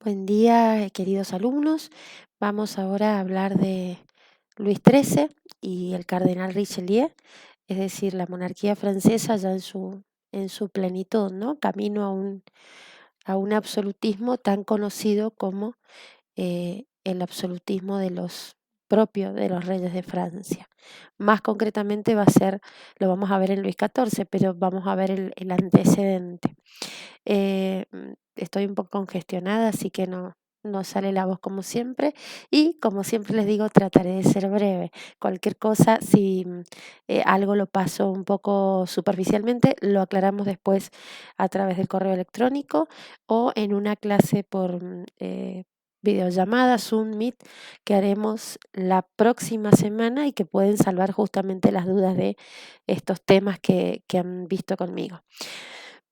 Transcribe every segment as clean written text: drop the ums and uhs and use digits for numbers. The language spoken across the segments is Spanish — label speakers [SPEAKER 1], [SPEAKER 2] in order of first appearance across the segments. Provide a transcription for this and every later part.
[SPEAKER 1] Buen día, queridos alumnos. Vamos ahora a hablar de Luis XIII y el cardenal Richelieu, es decir, la monarquía francesa ya en su plenitud, ¿no? Camino a un absolutismo tan conocido como el absolutismo de los propios de los reyes de Francia. Más concretamente lo vamos a ver en Luis XIV, pero vamos a ver el antecedente. Estoy un poco congestionada, así que no sale la voz como siempre. Y como siempre les digo, trataré de ser breve. Cualquier cosa, si algo lo paso un poco superficialmente, lo aclaramos después a través del correo electrónico o en una clase por videollamada, Zoom, Meet, que haremos la próxima semana y que pueden salvar justamente las dudas de estos temas que han visto conmigo.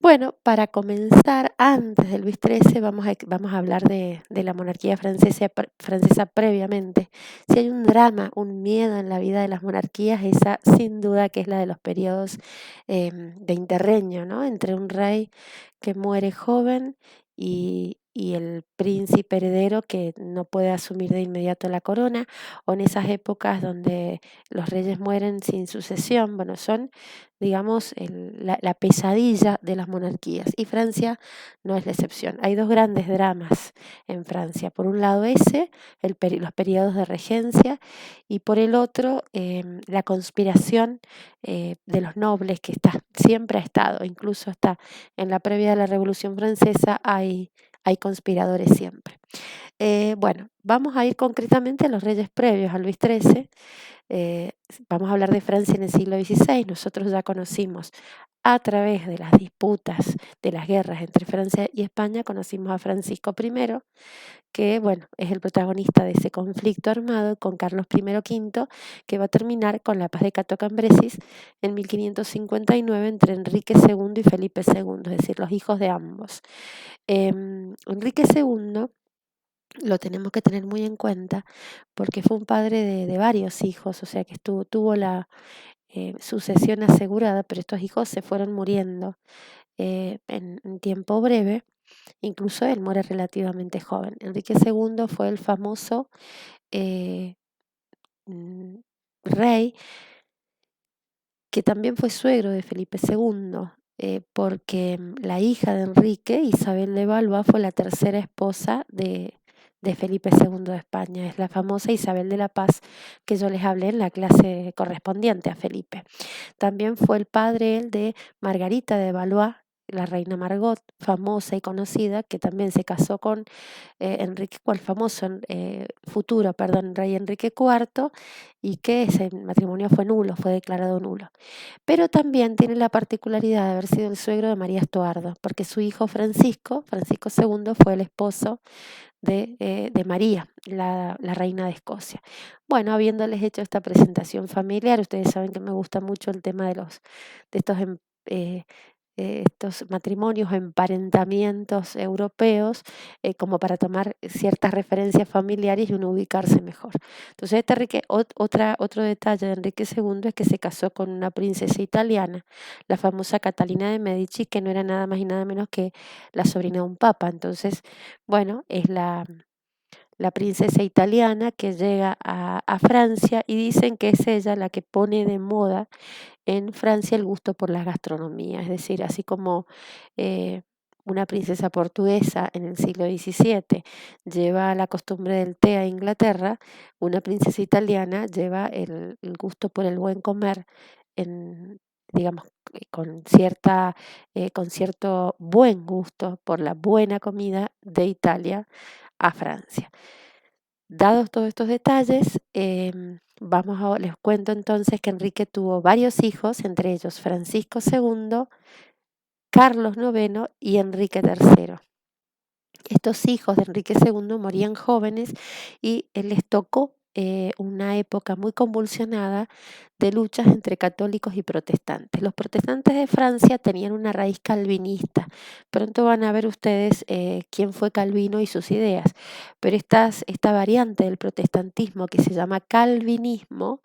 [SPEAKER 1] Bueno, para comenzar, antes de Luis XIII vamos a hablar de la monarquía francesa previamente. Si hay un drama, un miedo en la vida de las monarquías, esa sin duda que es la de los periodos de interreño, ¿no? Entre un rey que muere joven y el príncipe heredero que no puede asumir de inmediato la corona, o en esas épocas donde los reyes mueren sin sucesión. Bueno, son, digamos, la pesadilla de las monarquías. Y Francia no es la excepción. Hay dos grandes dramas en Francia. Por un lado los periodos de regencia, y por el otro la conspiración de los nobles siempre ha estado, incluso hasta en la previa de la Revolución Francesa hay conspiradores siempre. Bueno, vamos a ir concretamente a los reyes previos a Luis XIII. eh, Vamos a hablar de Francia en el siglo XVI. Nosotros ya conocimos a través de las disputas, de las guerras entre Francia y España, conocimos a Francisco I, que bueno, es el protagonista de ese conflicto armado con Carlos I, que va a terminar con la paz de Cato Cambresis en 1559 entre Enrique II y Felipe II, es decir, los hijos de ambos. Enrique II lo tenemos que tener muy en cuenta porque fue un padre de varios hijos, o sea que tuvo la sucesión asegurada, pero estos hijos se fueron muriendo en tiempo breve. Incluso él muere relativamente joven. Enrique II fue el famoso eh, mm, rey que también fue suegro de Felipe II, porque la hija de Enrique, Isabel de Valois, fue la tercera esposa de Felipe II de España. Es la famosa Isabel de la Paz que yo les hablé en la clase correspondiente a Felipe. También fue el padre él de Margarita de Valois, la reina Margot, famosa y conocida, que también se casó con el famoso futuro, perdón, rey Enrique IV, y que ese matrimonio fue nulo, fue declarado nulo. Pero también tiene la particularidad de haber sido el suegro de María Estuardo, porque su hijo Francisco II, fue el esposo de María, la reina de Escocia. Bueno, habiéndoles hecho esta presentación familiar, ustedes saben que me gusta mucho el tema de estos matrimonios, emparentamientos europeos, como para tomar ciertas referencias familiares y uno ubicarse mejor. Entonces, otro detalle de Enrique II es que se casó con una princesa italiana, la famosa Catalina de Medici, que no era nada más y nada menos que la sobrina de un papa. Entonces, bueno, es la princesa italiana que llega a Francia, y dicen que es ella la que pone de moda en Francia el gusto por la gastronomía. Es decir, así como eh, una princesa portuguesa en el siglo XVII lleva la costumbre del té a Inglaterra, una princesa italiana lleva el gusto por el buen comer en, digamos, con cierto buen gusto por la buena comida de Italia a Francia. Dados todos estos detalles, les cuento entonces que Enrique tuvo varios hijos, entre ellos Francisco II, Carlos IX y Enrique III. Estos hijos de Enrique II morían jóvenes y les tocó una época muy convulsionada de luchas entre católicos y protestantes. Los protestantes de Francia tenían una raíz calvinista. Pronto van a ver ustedes quién fue Calvino y sus ideas. Pero esta variante del protestantismo que se llama calvinismo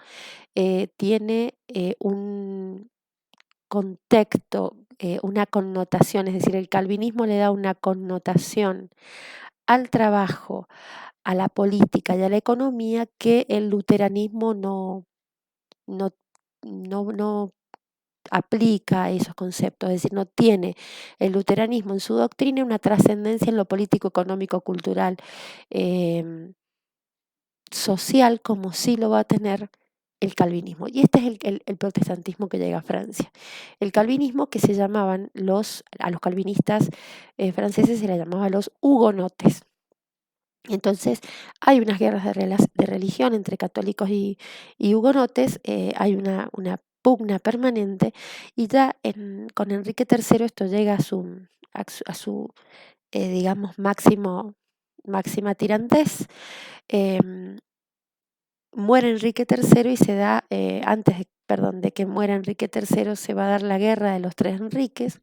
[SPEAKER 1] tiene un contexto, una connotación, es decir, el calvinismo le da una connotación al trabajo, a la política y a la economía que el luteranismo no, no aplica esos conceptos, es decir, no tiene el luteranismo en su doctrina una trascendencia en lo político, económico, cultural, em, social, como sí lo va a tener el calvinismo. Y este es el protestantismo que llega a Francia. El calvinismo que se llamaban a los calvinistas franceses se les llamaba los hugonotes. Entonces, hay unas guerras de religión entre católicos y hugonotes, hay una pugna permanente y ya con Enrique III esto llega a su digamos, máxima tirantez. em, Muere Enrique III y se da, perdón, de que muera Enrique III se va a dar la guerra de los tres Enriques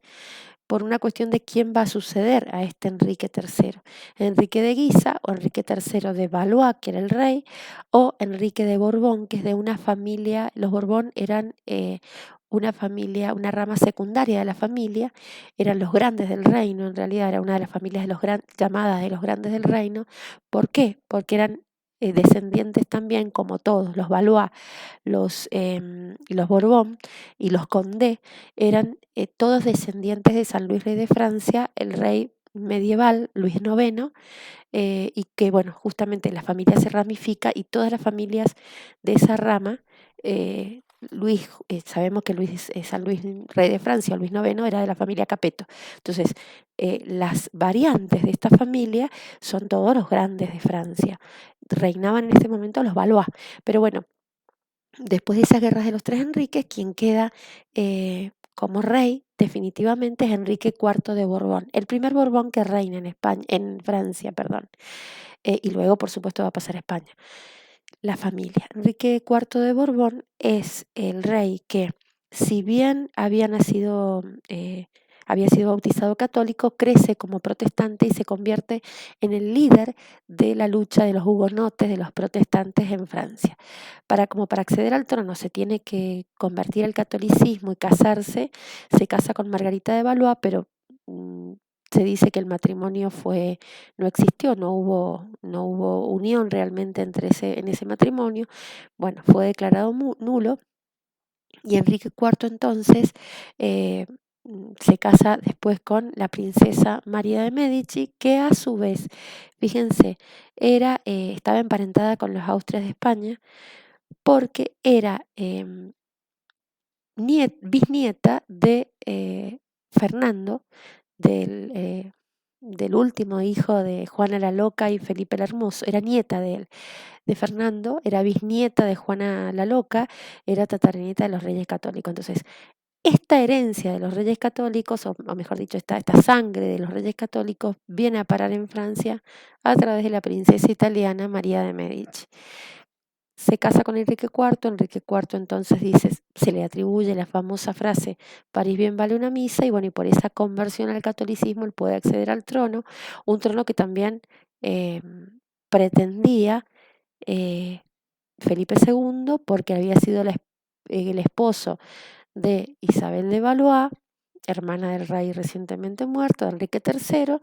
[SPEAKER 1] por una cuestión de quién va a suceder a este Enrique III. Enrique de Guisa o Enrique III de Valois, que era el rey, o Enrique de Borbón, que es de una familia, los Borbón eran una familia, una rama secundaria de la familia, eran los grandes del reino, en realidad era una de las familias llamadas de los grandes del reino. ¿Por qué? Porque eran descendientes también, como todos, los Valois, los Borbón y los Condé, eran todos descendientes de San Luis Rey de Francia, el rey medieval Luis IX, y que, bueno, justamente la familia se ramifica y todas las familias de esa rama, sabemos que San Luis Rey de Francia, Luis IX, era de la familia Capeto. Entonces, las variantes de esta familia son todos los grandes de Francia. Reinaban en este momento los Valois. Pero bueno, después de esas guerras de los tres Enriques, quien queda como rey definitivamente es Enrique IV de Borbón, el primer Borbón que reina en España, en Francia, perdón. Y luego, por supuesto, va a pasar a España. La familia. Enrique IV de Borbón es el rey que, si bien había sido bautizado católico, crece como protestante y se convierte en el líder de la lucha de los hugonotes, de los protestantes en Francia. Como para acceder al trono se tiene que convertir al catolicismo y casarse, se casa con Margarita de Valois, pero mm, se dice que el matrimonio no existió, no hubo unión realmente en ese matrimonio. Bueno, fue declarado nulo y Enrique IV entonces se casa después con la princesa María de Medici, que a su vez, fíjense, estaba emparentada con los Austrias de España porque era bisnieta de Fernando, del último hijo de Juana la Loca y Felipe el Hermoso, era nieta de él, de Fernando, era bisnieta de Juana la Loca, era tataranieta de los Reyes Católicos. Entonces, esta herencia de los Reyes Católicos, o mejor dicho, esta sangre de los Reyes Católicos, viene a parar en Francia a través de la princesa italiana María de Medici. Se casa con Enrique IV entonces se le atribuye la famosa frase, París bien vale una misa, y bueno, y por esa conversión al catolicismo él puede acceder al trono, un trono que también eh, pretendía eh, Felipe II, porque había sido el esposo de Isabel de Valois, hermana del rey recientemente muerto, de Enrique III,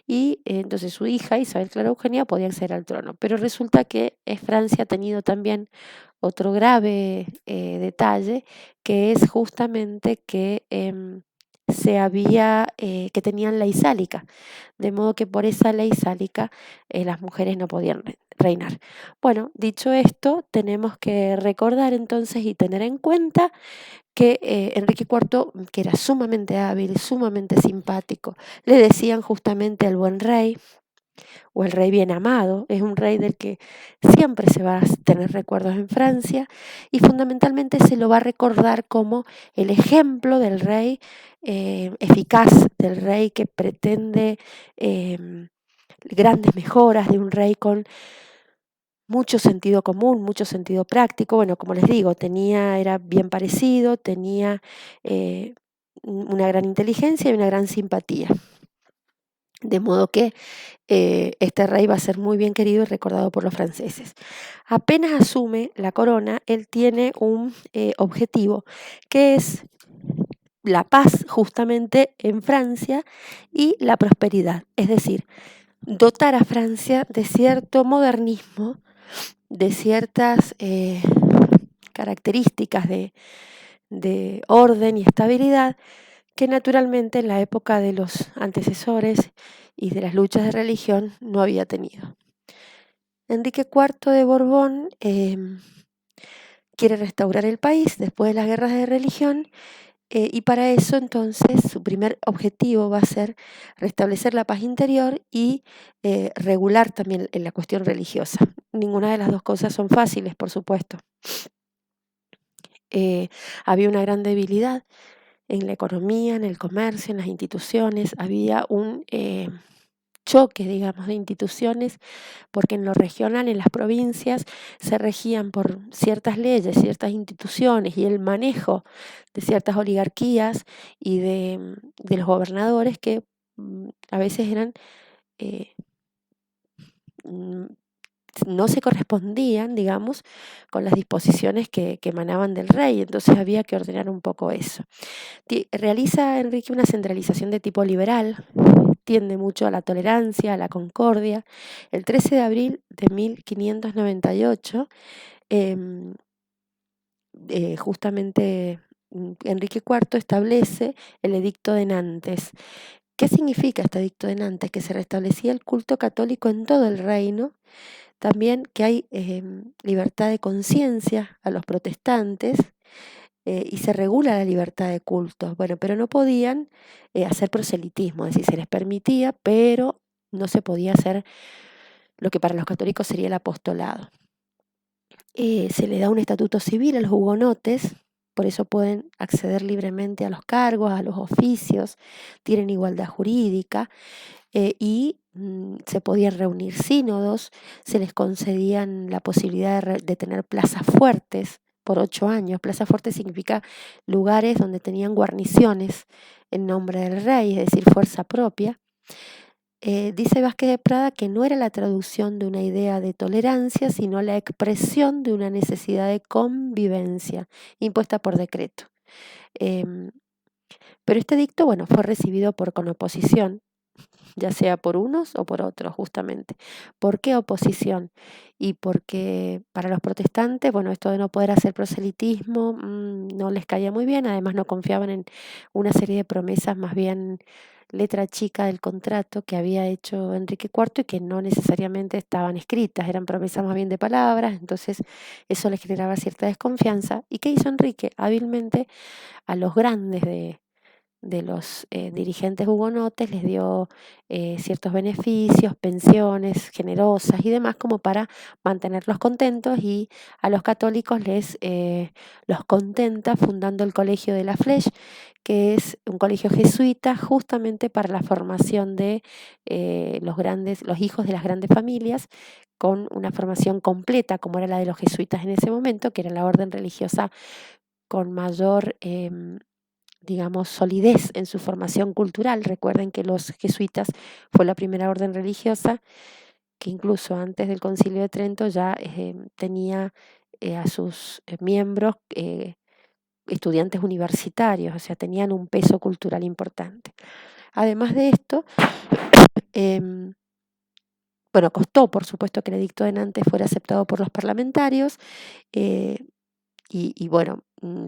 [SPEAKER 1] y entonces su hija, Isabel Clara Eugenia, podía acceder al trono. Pero resulta que Francia ha tenido también otro grave detalle, que es justamente que que tenían ley sálica, de modo que por esa ley sálica las mujeres no podían reinar. Bueno, dicho esto, tenemos que recordar entonces y tener en cuenta que Enrique IV, que era sumamente hábil, sumamente simpático, le decían justamente el buen rey o el rey bien amado, es un rey del que siempre se va a tener recuerdos en Francia y fundamentalmente se lo va a recordar como el ejemplo del rey eficaz, del rey que pretende grandes mejoras, de un rey con mucho sentido común, mucho sentido práctico. Bueno, como les digo, era bien parecido, tenía una gran inteligencia y una gran simpatía. De modo que este rey va a ser muy bien querido y recordado por los franceses. Apenas asume la corona, él tiene un objetivo, que es la paz justamente en Francia y la prosperidad. Es decir, dotar a Francia de cierto modernismo, de ciertas características de orden y estabilidad que naturalmente en la época de los antecesores y de las luchas de religión no había tenido. Enrique IV de Borbón quiere restaurar el país después de las guerras de religión y para eso entonces su primer objetivo va a ser restablecer la paz interior y regular también en la cuestión religiosa. Ninguna de las dos cosas son fáciles, por supuesto. Había una gran debilidad en la economía, en el comercio, en las instituciones. Había un choque, digamos, de instituciones, porque en lo regional, en las provincias, se regían por ciertas leyes, ciertas instituciones y el manejo de ciertas oligarquías y de los gobernadores que a veces eran eh, mm, no se correspondían, digamos, con las disposiciones que emanaban del rey, entonces había que ordenar un poco eso. Realiza Enrique una centralización de tipo liberal, tiende mucho a la tolerancia, a la concordia. El 13 de abril de 1598, em, justamente Enrique IV establece el Edicto de Nantes. ¿Qué significa este Edicto de Nantes? Que se restablecía el culto católico en todo el reino, también que hay libertad de conciencia a los protestantes, y se regula la libertad de culto. Bueno, pero no podían hacer proselitismo, es decir, se les permitía, pero no se podía hacer lo que para los católicos sería el apostolado. Se le da un estatuto civil a los hugonotes, por eso pueden acceder libremente a los cargos, a los oficios, tienen igualdad jurídica y se podían reunir sínodos, se les concedían la posibilidad de tener plazas fuertes por 8 años. Plaza fuerte significa lugares donde tenían guarniciones en nombre del rey, es decir, fuerza propia. Dice Vázquez de Prada que no era la traducción de una idea de tolerancia, sino la expresión de una necesidad de convivencia impuesta por decreto. Em, pero este dicto, bueno, fue recibido con oposición, ya sea por unos o por otros, justamente. ¿Por qué oposición? Y porque para los protestantes, bueno, esto de no poder hacer proselitismo no les caía muy bien, además no confiaban en una serie de promesas, más bien letra chica del contrato que había hecho Enrique IV y que no necesariamente estaban escritas, eran promesas más bien de palabras, entonces eso les generaba cierta desconfianza. ¿Y qué hizo Enrique? Hábilmente a los grandes de los dirigentes hugonotes les dio ciertos beneficios, pensiones generosas y demás como para mantenerlos contentos y a los católicos los contenta fundando el Colegio de la Flèche, que es un colegio jesuita justamente para la formación de los hijos de las grandes familias con una formación completa como era la de los jesuitas en ese momento, que era la orden religiosa con mayor digamos, solidez en su formación cultural. Recuerden que los jesuitas fue la primera orden religiosa que incluso antes del Concilio de Trento ya tenía a sus miembros estudiantes universitarios, o sea, tenían un peso cultural importante. Además de esto, em, bueno, costó, por supuesto, que el Edicto de Nantes fuera aceptado por los parlamentarios. eh, y bueno,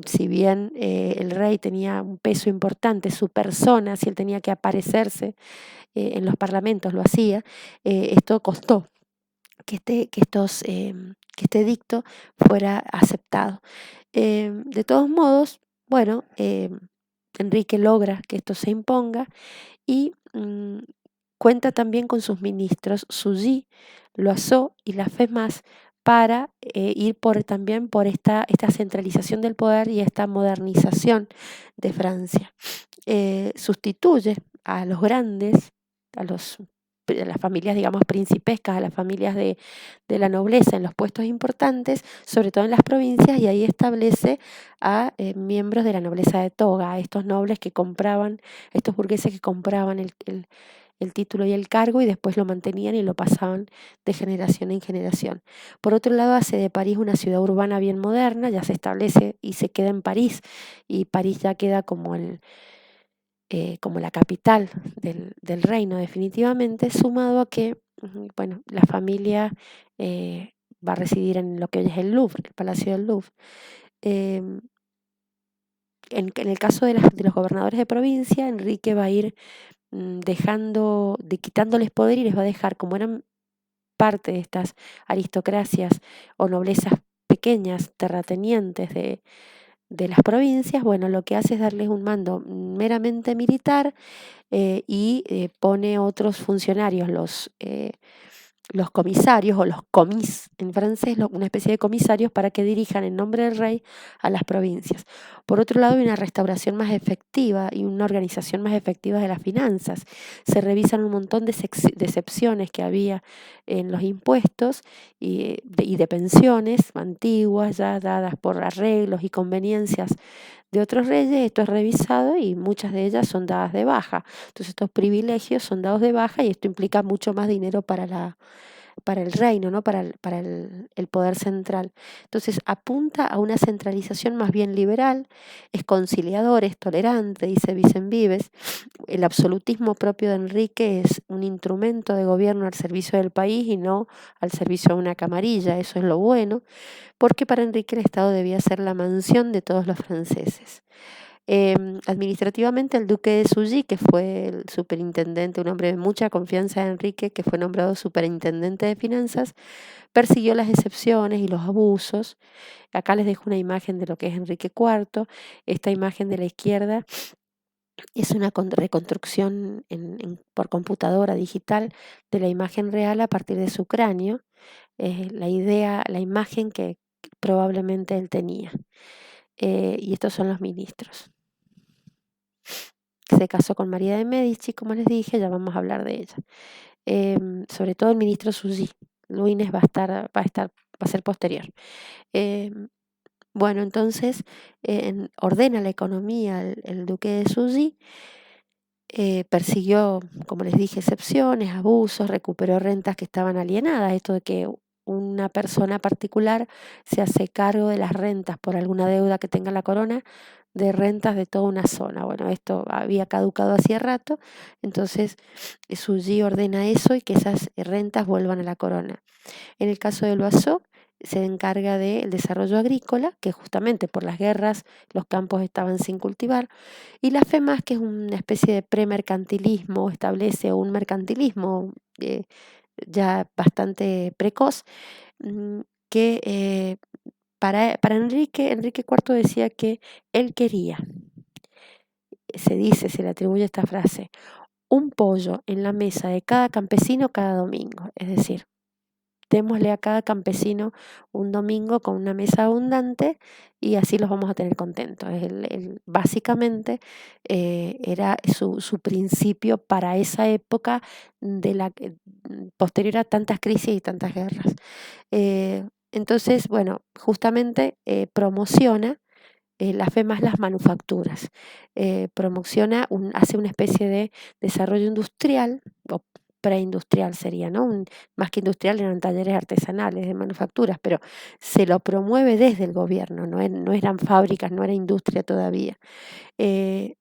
[SPEAKER 1] si bien el rey tenía un peso importante, su persona, si él tenía que aparecerse en los parlamentos, lo hacía, esto costó que este edicto fuera aceptado. De todos modos, bueno, Enrique logra que esto se imponga y cuenta también con sus ministros Sully, Loiseau y la FEMAS para ir también por esta centralización del poder y esta modernización de Francia. Sustituye a los grandes, a las familias, digamos, principescas, a las familias de la nobleza en los puestos importantes, sobre todo en las provincias, y ahí establece a miembros de la nobleza de toga, a estos nobles que compraban, estos burgueses que compraban el título y el cargo y después lo mantenían y lo pasaban de generación en generación. Por otro lado, hace de París una ciudad urbana bien moderna, ya se establece y se queda en París, y París ya queda como como la capital del reino definitivamente, sumado a que, bueno, la familia va a residir en lo que hoy es el Louvre, el Palacio del Louvre. Em, en el caso de los gobernadores de provincia, Enrique va a ir quitándoles poder y les va a dejar, como eran parte de estas aristocracias o noblezas pequeñas, terratenientes de las provincias, bueno, lo que hace es darles un mando meramente militar y pone otros funcionarios, los comisarios o los comis en francés, una especie de comisarios para que dirijan en nombre del rey a las provincias. Por otro lado, hay una restauración más efectiva y una organización más efectiva de las finanzas. Se revisan un montón de excepciones que había en los impuestos y de pensiones antiguas, ya dadas por arreglos y conveniencias de otros reyes. Esto es revisado y muchas de ellas son dadas de baja. Entonces estos privilegios son dados de baja y esto implica mucho más dinero para el reino, ¿no? El poder central. Entonces apunta a una centralización más bien liberal, es conciliador, es tolerante, dice Vicent Vives. El absolutismo propio de Enrique es un instrumento de gobierno al servicio del país y no al servicio de una camarilla, eso es lo bueno, porque para Enrique el Estado debía ser la mansión de todos los franceses. Administrativamente, el duque de Sully, que fue el superintendente, un hombre de mucha confianza de Enrique, que fue nombrado superintendente de finanzas, persiguió las excepciones y los abusos. Acá les dejo una imagen de lo que es Enrique IV. Esta imagen de la izquierda es una reconstrucción por computadora digital de la imagen real a partir de su cráneo, la idea, la imagen que probablemente él tenía. Y estos son los ministros. Se casó con María de Medici, como les dije, ya vamos a hablar de ella. Sobre todo el ministro Sully. Luines va a ser posterior. Bueno, entonces ordena la economía el duque de Sully, persiguió, como les dije, excepciones, abusos, recuperó rentas que estaban alienadas. Esto de que una persona particular se hace cargo de las rentas por alguna deuda que tenga la corona, de rentas de toda una zona. Bueno, esto había caducado hacía rato, entonces Sully ordena eso y que esas rentas vuelvan a la corona. En el caso de Loiseau, se encarga del desarrollo agrícola, que justamente por las guerras los campos estaban sin cultivar, y la FEMAS, que es una especie de premercantilismo, establece un mercantilismo ya bastante precoz, mm, que para Enrique IV decía que él quería, se le atribuye esta frase, un pollo en la mesa de cada campesino cada domingo, es decir, démosle a cada campesino un domingo con una mesa abundante y así los vamos a tener contentos. Básicamente era su principio para esa época posterior a tantas crisis y tantas guerras. Entonces, bueno, justamente promociona la fe más las manufacturas, hace una especie de desarrollo industrial, o preindustrial sería, ¿no? Más que industrial eran talleres artesanales de manufacturas, pero se lo promueve desde el gobierno, no eran fábricas, no era industria todavía. Eh,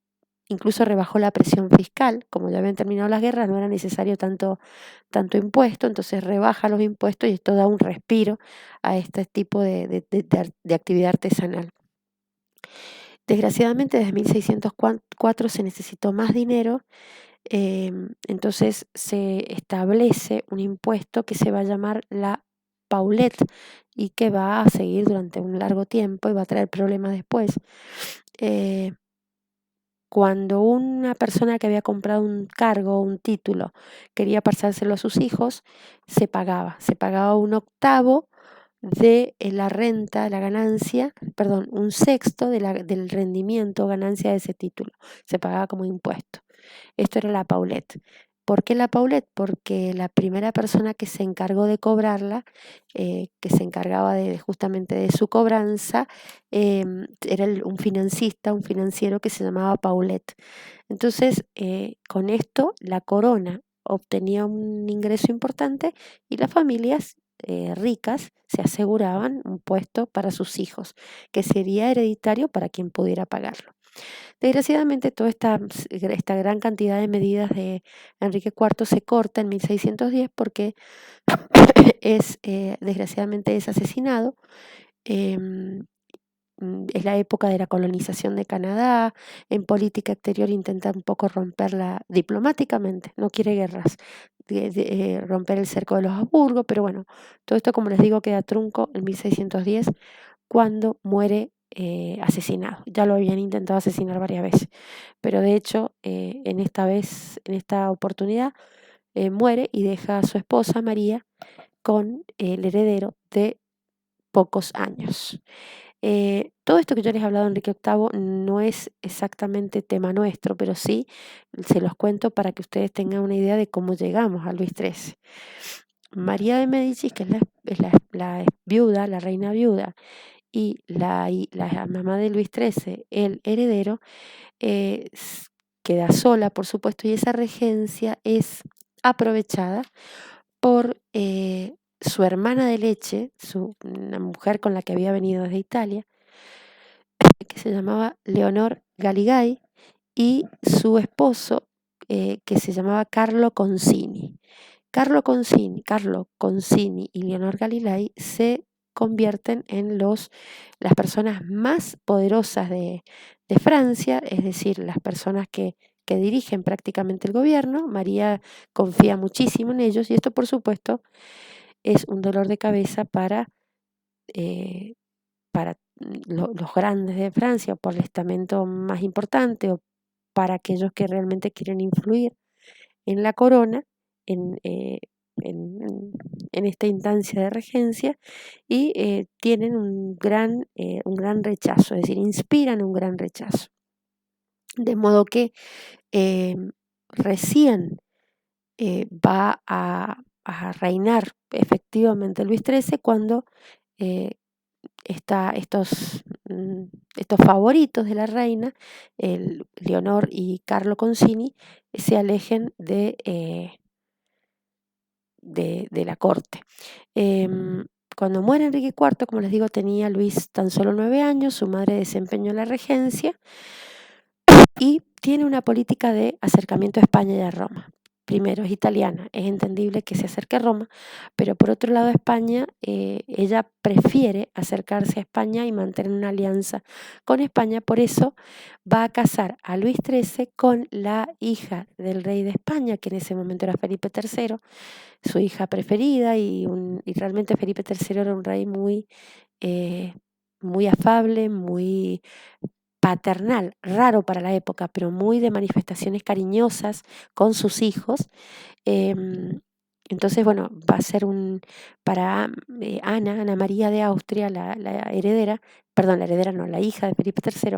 [SPEAKER 1] Incluso rebajó la presión fiscal, como ya habían terminado las guerras, no era necesario tanto impuesto, entonces rebaja los impuestos y esto da un respiro a este tipo de actividad artesanal. Desgraciadamente, desde 1604 se necesitó más dinero, entonces se establece un impuesto que se va a llamar la Paulette y que va a seguir durante un largo tiempo y va a traer problemas después. Cuando una persona que había comprado un cargo o un título quería pasárselo a sus hijos, se pagaba un octavo de la renta, la ganancia, perdón, un sexto del rendimiento o ganancia de ese título. Se pagaba como impuesto. Esto era la Paulette. ¿Por qué la Paulette? Porque la primera persona que se encargó de cobrarla, que se encargaba justamente de su cobranza, era un financista, un financiero que se llamaba Paulette. Entonces, con esto, la corona obtenía un ingreso importante y las familias ricas se aseguraban un puesto para sus hijos, que sería hereditario para quien pudiera pagarlo. Desgraciadamente, toda esta gran cantidad de medidas de Enrique IV se corta en 1610 porque desgraciadamente es asesinado. em, es la época de la colonización de Canadá. En política exterior intenta un poco romperla diplomáticamente, no quiere guerras, romper el cerco de los Habsburgo, pero bueno, todo esto, como les digo, queda trunco en 1610 cuando muere asesinado. Ya lo habían intentado asesinar varias veces, pero de hecho, en esta oportunidad, muere y deja a su esposa María con el heredero de pocos años. Todo esto que yo les he hablado de Enrique VIII no es exactamente tema nuestro, pero sí se los cuento para que ustedes tengan una idea de cómo llegamos a Luis XIII. María de Médicis, que es la viuda, la reina viuda, y la mamá de Luis XIII, el heredero, queda sola, por supuesto, y esa regencia es aprovechada por su hermana de leche, una mujer con la que había venido desde Italia, que se llamaba Leonor Galigai, y su esposo, que se llamaba Carlo Concini. Carlo Concini y Leonor Galilei se convierten en las personas más poderosas de Francia, es decir, las personas que dirigen prácticamente el gobierno. María confía muchísimo en ellos y esto, por supuesto, es un dolor de cabeza eh, para los grandes de Francia, o por el estamento más importante, o para aquellos que realmente quieren influir en la corona, en, eh, en esta instancia de regencia, y tienen un gran rechazo, es decir, inspiran un gran rechazo. De modo que eh, recién va a reinar efectivamente Luis XIII cuando eh, estos favoritos de la reina, Leonor y Carlo Concini, se alejen de la corte. Cuando muere Enrique IV, como les digo, tenía Luis tan solo 9 años, su madre desempeñó la regencia y tiene una política de acercamiento a España y a Roma. Primero, es italiana, es entendible que se acerque a Roma, pero por otro lado España, ella prefiere acercarse a España y mantener una alianza con España, por eso va a casar a Luis XIII con la hija del rey de España, que en ese momento era Felipe III, su hija preferida, y realmente Felipe III era un rey eh, muy afable, muy paternal, raro para la época, pero muy de manifestaciones cariñosas con sus hijos. Em, entonces, bueno, va a ser para Ana María de Austria, la heredera, perdón, la heredera no, la hija de Felipe III,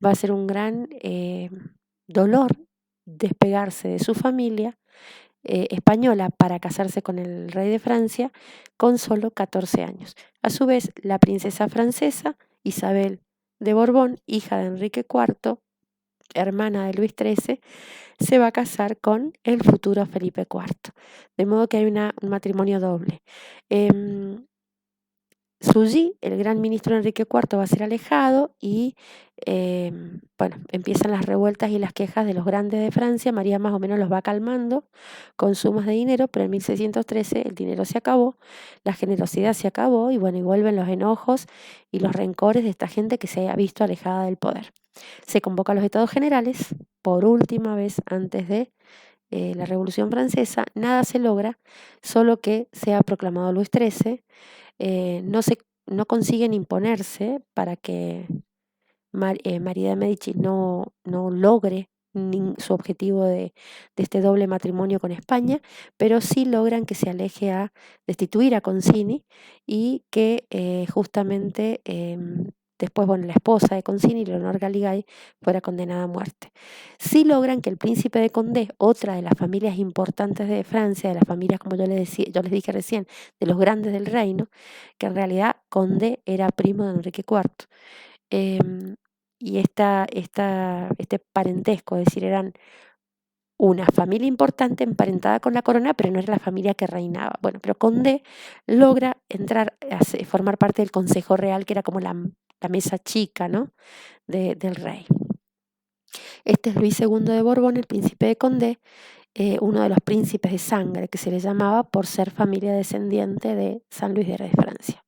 [SPEAKER 1] va a ser un gran dolor despegarse de su familia española para casarse con el rey de Francia con solo 14 años. A su vez, la princesa francesa, Isabel de Borbón, hija de Enrique IV, hermana de Luis XIII, se va a casar con el futuro Felipe IV. De modo que hay un matrimonio doble. Sully, el gran ministro Enrique IV, va a ser alejado y bueno, empiezan las revueltas y las quejas de los grandes de Francia. María más o menos los va calmando con sumas de dinero, pero en 1613 el dinero se acabó, la generosidad se acabó y bueno, y vuelven los enojos y los rencores de esta gente que se ha visto alejada del poder. Se convoca a los Estados Generales por última vez antes de la Revolución Francesa. Nada se logra, solo que sea proclamado Luis XIII. No consiguen imponerse para que María de Medici no logre su objetivo de este doble matrimonio con España, pero sí logran que se aleje a destituir a Concini y que justamente después, bueno, la esposa de Concini, Leonor Galigai, fuera condenada a muerte. Sí logran que el príncipe de Condé, otra de las familias importantes de Francia, de las familias, como yo les dije recién, de los grandes del reino, que en realidad Condé era primo de Enrique IV. Em, y este parentesco, es decir, eran una familia importante emparentada con la corona, pero no era la familia que reinaba. Bueno, pero Condé logra entrar formar parte del Consejo Real, que era como la mesa chica, ¿no? Del rey. Este es Luis II de Borbón, el príncipe de Condé, uno de los príncipes de sangre que se le llamaba por ser familia descendiente de San Luis de Francia.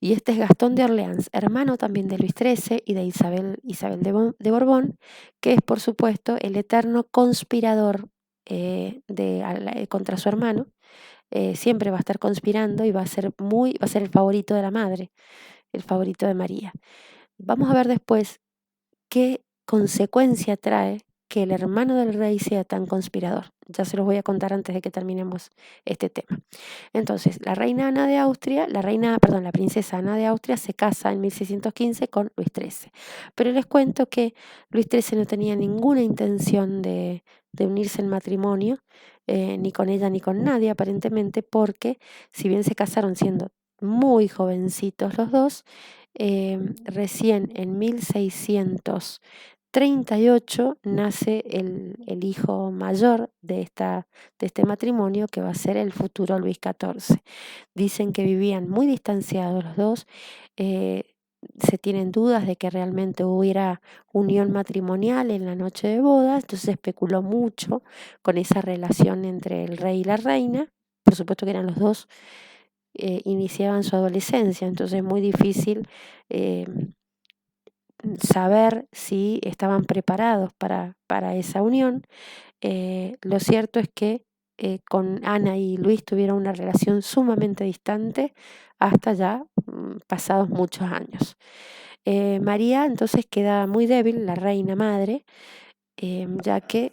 [SPEAKER 1] Y este es Gastón de Orleans, hermano también de Luis XIII y de Isabel de Borbón, que es por supuesto el eterno conspirador contra su hermano. Siempre va a estar conspirando y va a ser el favorito de la madre, el favorito de María. Vamos a ver después qué consecuencia trae que el hermano del rey sea tan conspirador. Ya se los voy a contar antes de que terminemos este tema. Entonces, la princesa Ana de Austria se casa en 1615 con Luis XIII. Pero les cuento que Luis XIII no tenía ninguna intención de unirse en matrimonio, ni con ella ni con nadie aparentemente, porque si bien se casaron siendo muy jovencitos los dos, recién en 1638 nace el hijo mayor de este matrimonio, que va a ser el futuro Luis XIV. Dicen que vivían muy distanciados los dos. eh, Se tienen dudas de que realmente hubiera unión matrimonial en la noche de bodas, entonces se especuló mucho con esa relación entre el rey y la reina. Por supuesto que eran los dos, iniciaban su adolescencia, entonces es muy difícil eh, saber si estaban preparados para esa unión. Lo cierto es que con Ana y Luis tuvieron una relación sumamente distante hasta ya pasados muchos años. María entonces queda muy débil, la reina madre, ya que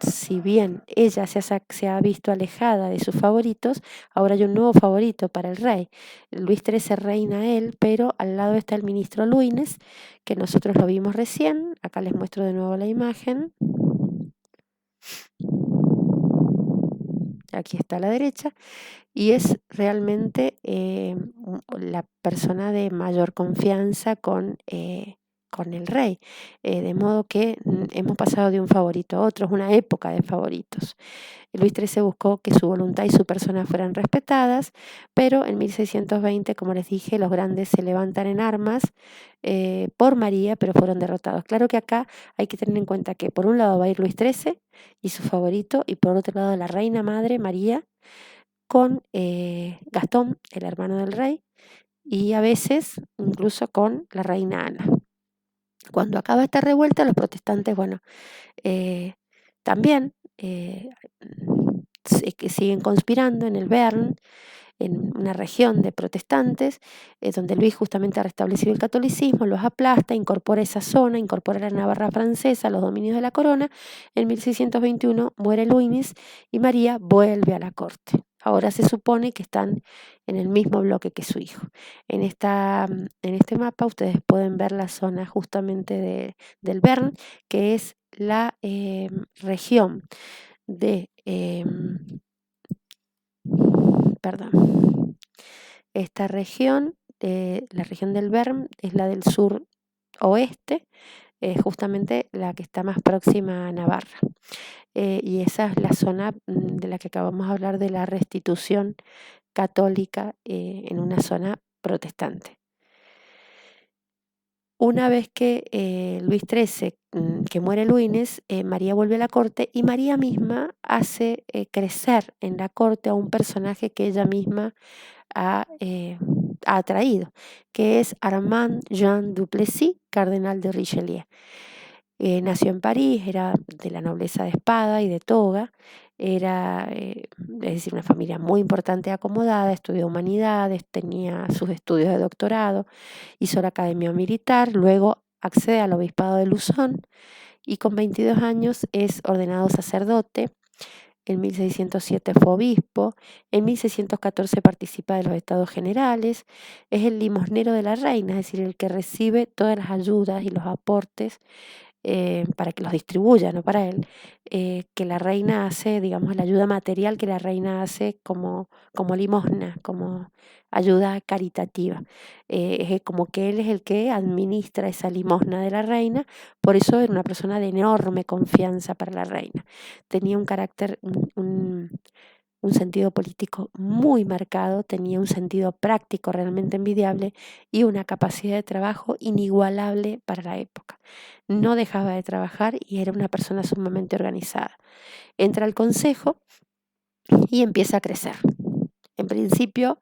[SPEAKER 1] si bien ella se ha visto alejada de sus favoritos, ahora hay un nuevo favorito para el rey. Luis XIII reina él, pero al lado está el ministro Luines, que nosotros lo vimos recién. Acá les muestro de nuevo la imagen. Aquí está a la derecha. Y es realmente la persona de mayor confianza con el rey, de modo que hemos pasado de un favorito a otro, es una época de favoritos. Luis XIII buscó que su voluntad y su persona fueran respetadas, pero en 1620, como les dije, los grandes se levantan en armas por María, pero fueron derrotados. Claro que acá hay que tener en cuenta que por un lado va a ir Luis XIII y su favorito, y por otro lado la reina madre María, con Gastón, el hermano del rey, y a veces incluso con la reina Ana. Cuando acaba esta revuelta, los protestantes, bueno, también que siguen conspirando en el Béarn, en una región de protestantes, donde Luis justamente ha restablecido el catolicismo, los aplasta, incorpora esa zona, incorpora la Navarra francesa, los dominios de la corona. En 1621 muere Luis y María vuelve a la corte. Ahora se supone que están en el mismo bloque que su hijo. En este mapa ustedes pueden ver la zona justamente del Béarn, que es la región de... perdón. Esta región, la región del Béarn, es la del sur oeste, justamente la que está más próxima a Navarra. Y esa es la zona de la que acabamos de hablar, de la restitución católica en una zona protestante. Una vez que Luis XIII, que muere Luines, María vuelve a la corte y María misma hace crecer en la corte a un personaje que ella misma ha atraído, que es Armand Jean Duplessis, cardenal de Richelieu. Nació en París, era de la nobleza de espada y de toga, era, es decir, una familia muy importante y acomodada, estudió humanidades, tenía sus estudios de doctorado, hizo la academia militar, luego accede al obispado de Luzón y con 22 años es ordenado sacerdote. En 1607 fue obispo, en 1614 participa de los estados generales, es el limosnero de la reina, es decir, el que recibe todas las ayudas y los aportes para que los distribuya, no para él, que la reina hace, digamos, la ayuda material que la reina hace como limosna, como ayuda caritativa. Es como que él es el que administra esa limosna de la reina, por eso era una persona de enorme confianza para la reina. Tenía un carácter, un sentido político muy marcado, tenía un sentido práctico realmente envidiable y una capacidad de trabajo inigualable para la época. No dejaba de trabajar y era una persona sumamente organizada. Entra al consejo y empieza a crecer. En principio,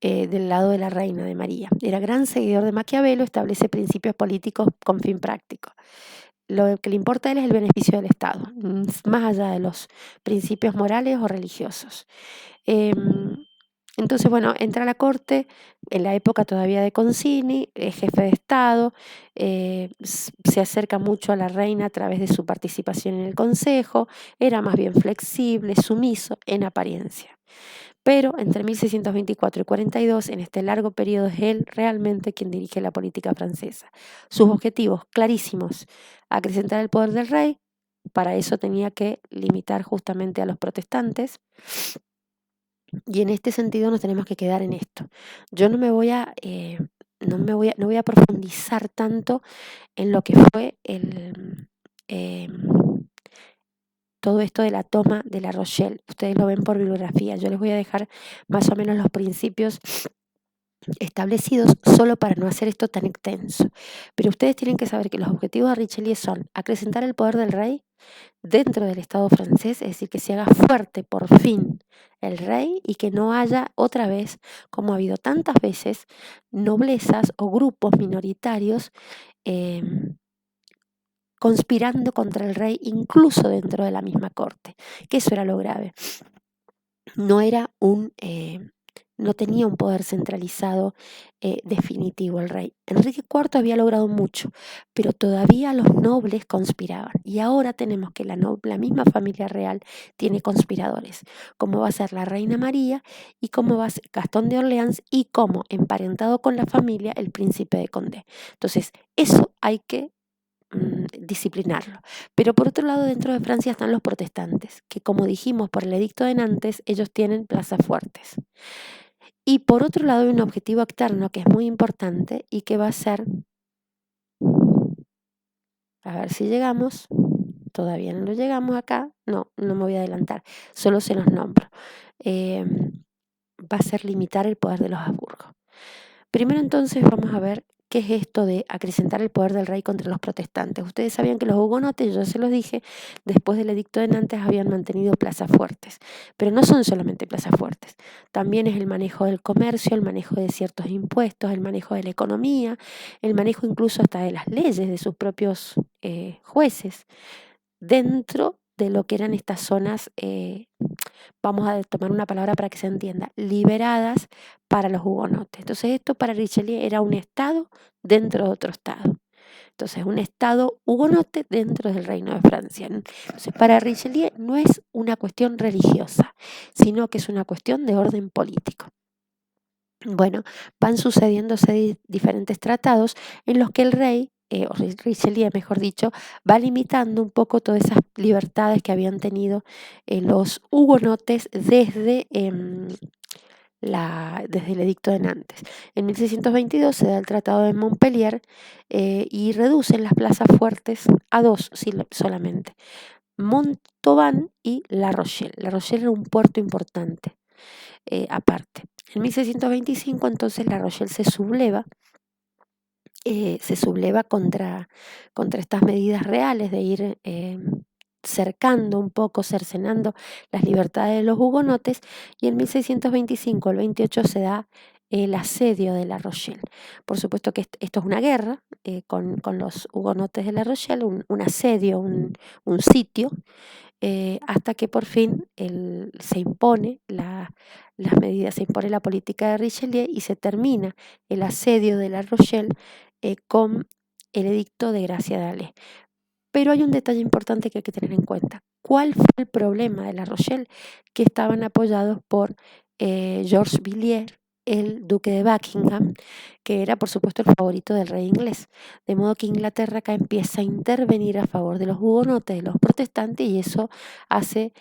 [SPEAKER 1] del lado de la reina de María. Era gran seguidor de Maquiavelo, establece principios políticos con fin práctico. Lo que le importa a él es el beneficio del Estado, más allá de los principios morales o religiosos. Em, entonces, bueno, entra a la corte, en la época todavía de Concini, es jefe de Estado, se acerca mucho a la reina a través de su participación en el consejo, era más bien flexible, sumiso en apariencia. Pero entre 1624 y 42, en este largo periodo, es él realmente quien dirige la política francesa. Sus objetivos clarísimos: acrecentar el poder del rey, para eso tenía que limitar justamente a los protestantes, y en este sentido nos tenemos que quedar en esto. Yo no voy a profundizar tanto en lo que fue todo esto de la toma de La Rochelle. Ustedes lo ven por bibliografía. Yo les voy a dejar más o menos los principios establecidos solo para no hacer esto tan extenso. Pero ustedes tienen que saber que los objetivos de Richelieu son acrecentar el poder del rey dentro del Estado francés, es decir, que se haga fuerte por fin el rey y que no haya otra vez, como ha habido tantas veces, noblezas o grupos minoritarios eh, conspirando contra el rey, incluso dentro de la misma corte, que eso era lo grave. No era no tenía un poder centralizado definitivo el rey. Enrique IV había logrado mucho, pero todavía los nobles conspiraban. Y ahora tenemos que la misma familia real tiene conspiradores, como va a ser la reina María y como va a ser Gastón de Orleans y como emparentado con la familia el príncipe de Condé. Entonces, eso hay que disciplinarlo. Pero por otro lado, dentro de Francia están los protestantes, que como dijimos por el edicto de Nantes, ellos tienen plazas fuertes. Y por otro lado hay un objetivo externo que es muy importante y que va a ser, a ver si llegamos, todavía no lo llegamos acá, no me voy a adelantar, solo se los nombro. Eh, Va a ser limitar el poder de los Habsburgo. Primero entonces vamos a ver qué es esto de acrecentar el poder del rey contra los protestantes. Ustedes sabían que los hugonotes, yo se los dije, después del edicto de Nantes habían mantenido plazas fuertes, pero no son solamente plazas fuertes, también es el manejo del comercio, el manejo de ciertos impuestos, el manejo de la economía, el manejo incluso hasta de las leyes de sus propios jueces, dentro de lo que eran estas zonas, vamos a tomar una palabra para que se entienda, liberadas para los hugonotes. Entonces esto para Richelieu era un estado dentro de otro estado. Entonces un estado hugonote dentro del reino de Francia. Entonces para Richelieu no es una cuestión religiosa, sino que es una cuestión de orden político. Bueno, van sucediéndose diferentes tratados en los que el rey, o Richelieu mejor dicho, va limitando un poco todas esas libertades que habían tenido los hugonotes desde el edicto de Nantes. En 1622 se da el Tratado de Montpellier y reducen las plazas fuertes a dos solamente, Montauban y La Rochelle. La Rochelle era un puerto importante aparte. En 1625 entonces La Rochelle se subleva contra estas medidas reales de ir cercando un poco, cercenando las libertades de los hugonotes, y en 1625 al 28 se da el asedio de La Rochelle. Por supuesto que esto es una guerra con los hugonotes de La Rochelle, un asedio, un sitio, hasta que por fin se impone las medidas, se impone la política de Richelieu y se termina el asedio de La Rochelle con el edicto de Gracia de Alais. Pero hay un detalle importante que hay que tener en cuenta. ¿Cuál fue el problema de La Rochelle? Que estaban apoyados por Georges Villiers, el duque de Buckingham, que era por supuesto el favorito del rey inglés. De modo que Inglaterra acá empieza a intervenir a favor de los hugonotes, de los protestantes, y eso hace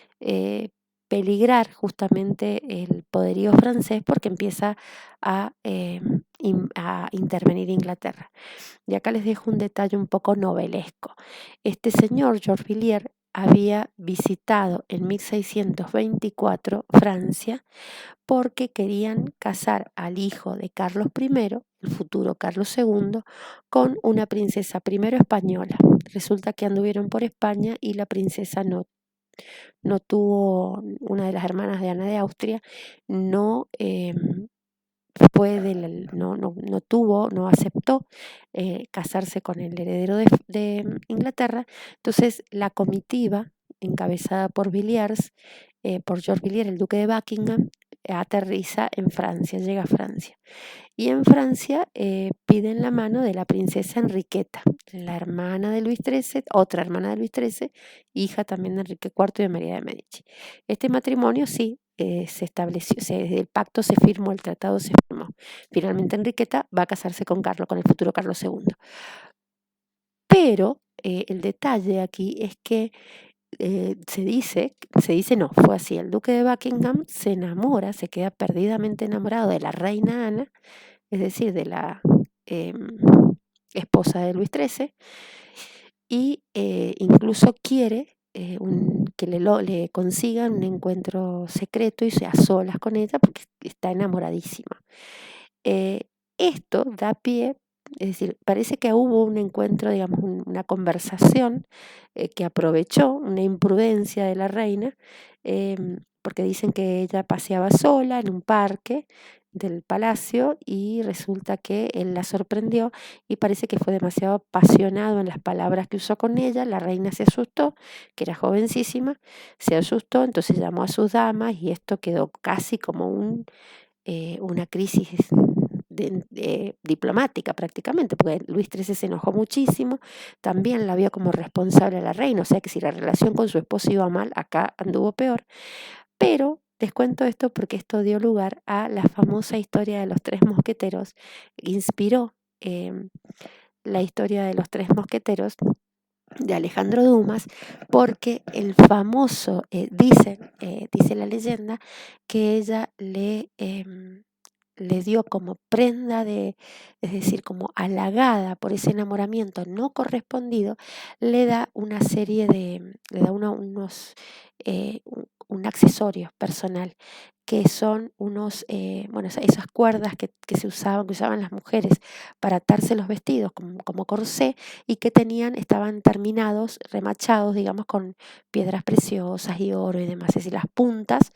[SPEAKER 1] peligrar justamente el poderío francés porque empieza a intervenir Inglaterra. Y acá les dejo un detalle un poco novelesco. Este señor, Georges Villiers, había visitado en 1624 Francia porque querían casar al hijo de Carlos I, el futuro Carlos II, con una princesa primero española. Resulta que anduvieron por España y la princesa no tuvo, una de las hermanas de Ana de Austria, no no tuvo, no aceptó casarse con el heredero de Inglaterra. Entonces la comitiva, encabezada por Villiers, por George Villiers, el duque de Buckingham, aterriza en Francia, llega a Francia. Y en Francia piden la mano de la princesa Enriqueta, la hermana de Luis XIII, otra hermana de Luis XIII, hija también de Enrique IV y de María de Medici. Este matrimonio sí se estableció, el pacto se firmó, el tratado se firmó. Finalmente Enriqueta va a casarse con Carlos, con el futuro Carlos II. Pero el detalle aquí es que no, fue así, el duque de Buckingham se enamora, se queda perdidamente enamorado de la reina Ana, es decir, de la em, esposa de Luis XIII, y incluso quiere que le consigan un encuentro secreto y sea a solas con ella porque está enamoradísima. Esto da pie, es decir, parece que hubo un encuentro, digamos, una conversación que aprovechó una imprudencia de la reina, porque dicen que ella paseaba sola en un parque del palacio y resulta que él la sorprendió y parece que fue demasiado apasionado en las palabras que usó con ella. La reina se asustó, que era jovencísima, se asustó, entonces llamó a sus damas y esto quedó casi como una crisis diplomática prácticamente, porque Luis XIII se enojó muchísimo, también la vio como responsable a la reina, o sea que si la relación con su esposo iba mal, acá anduvo peor. Pero les cuento esto porque esto dio lugar a la famosa historia de los tres mosqueteros, inspiró la historia de los tres mosqueteros de Alejandro Dumas, porque el famoso, dice la leyenda, que ella le dio como prenda es decir, como halagada por ese enamoramiento no correspondido, le da una serie le da un accesorio personal, que son bueno, esas cuerdas que usaban las mujeres para atarse los vestidos como corsé y que estaban terminados, remachados, digamos, con piedras preciosas y oro y demás. Es decir, las puntas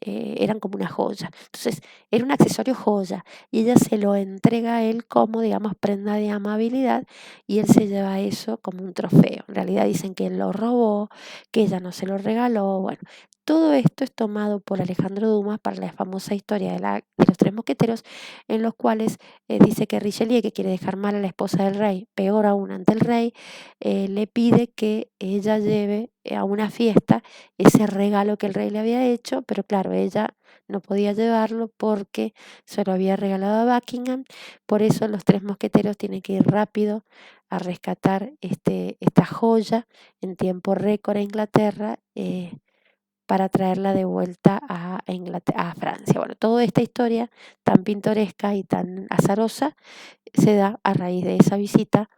[SPEAKER 1] eran como una joya. Entonces, era un accesorio joya y ella se lo entrega a él como, digamos, prenda de amabilidad y él se lleva eso como un trofeo. En realidad dicen que él lo robó, que ella no se lo regaló. Bueno, todo esto es tomado por Alejandro Dumas para la famosa historia de los tres mosqueteros, en los cuales dice que Richelieu, que quiere dejar mal a la esposa del rey, peor aún ante el rey, le pide que ella lleve a una fiesta ese regalo que el rey le había hecho, pero claro, ella no podía llevarlo porque se lo había regalado a Buckingham. Por eso los tres mosqueteros tienen que ir rápido a rescatar esta joya en tiempo récord a Inglaterra, para traerla de vuelta a Francia. Bueno, toda esta historia tan pintoresca y tan azarosa se da a raíz de esa visita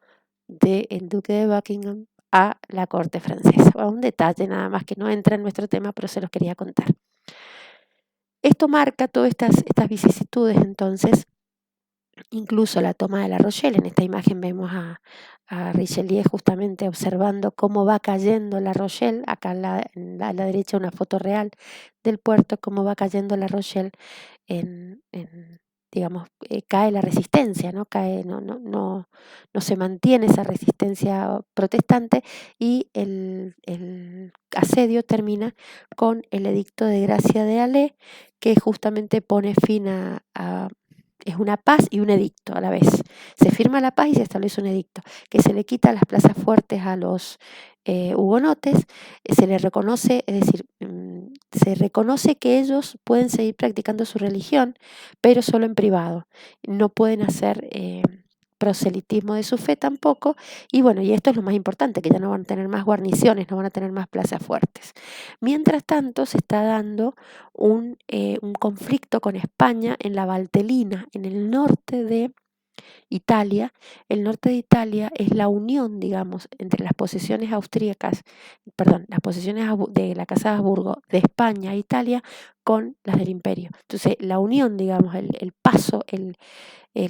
[SPEAKER 1] del duque de Buckingham a la corte francesa. Bueno, un detalle nada más que no entra en nuestro tema, pero se los quería contar. Esto marca todas estas vicisitudes, entonces, incluso la toma de La Rochelle. En esta imagen vemos a Richelieu justamente observando cómo va cayendo La Rochelle. Acá a la derecha una foto real del puerto, cómo va cayendo La Rochelle digamos, cae la resistencia, ¿no? No se mantiene esa resistencia protestante y el asedio termina con el edicto de Gracia de Alais, que justamente pone fin es una paz y un edicto a la vez. Se firma la paz y se establece un edicto, que se le quita las plazas fuertes a los hugonotes, se le reconoce, es decir, se reconoce que ellos pueden seguir practicando su religión, pero solo en privado. No pueden hacer proselitismo de su fe tampoco. Y bueno, y esto es lo más importante, que ya no van a tener más guarniciones, no van a tener más plazas fuertes. Mientras tanto, se está dando un conflicto con España en la Valtelina, en el norte de Italia. El norte de Italia es la unión, digamos, entre las posesiones austríacas, perdón, las posesiones de la Casa de Habsburgo de España e Italia con las del Imperio. Entonces, la unión, digamos, el paso, el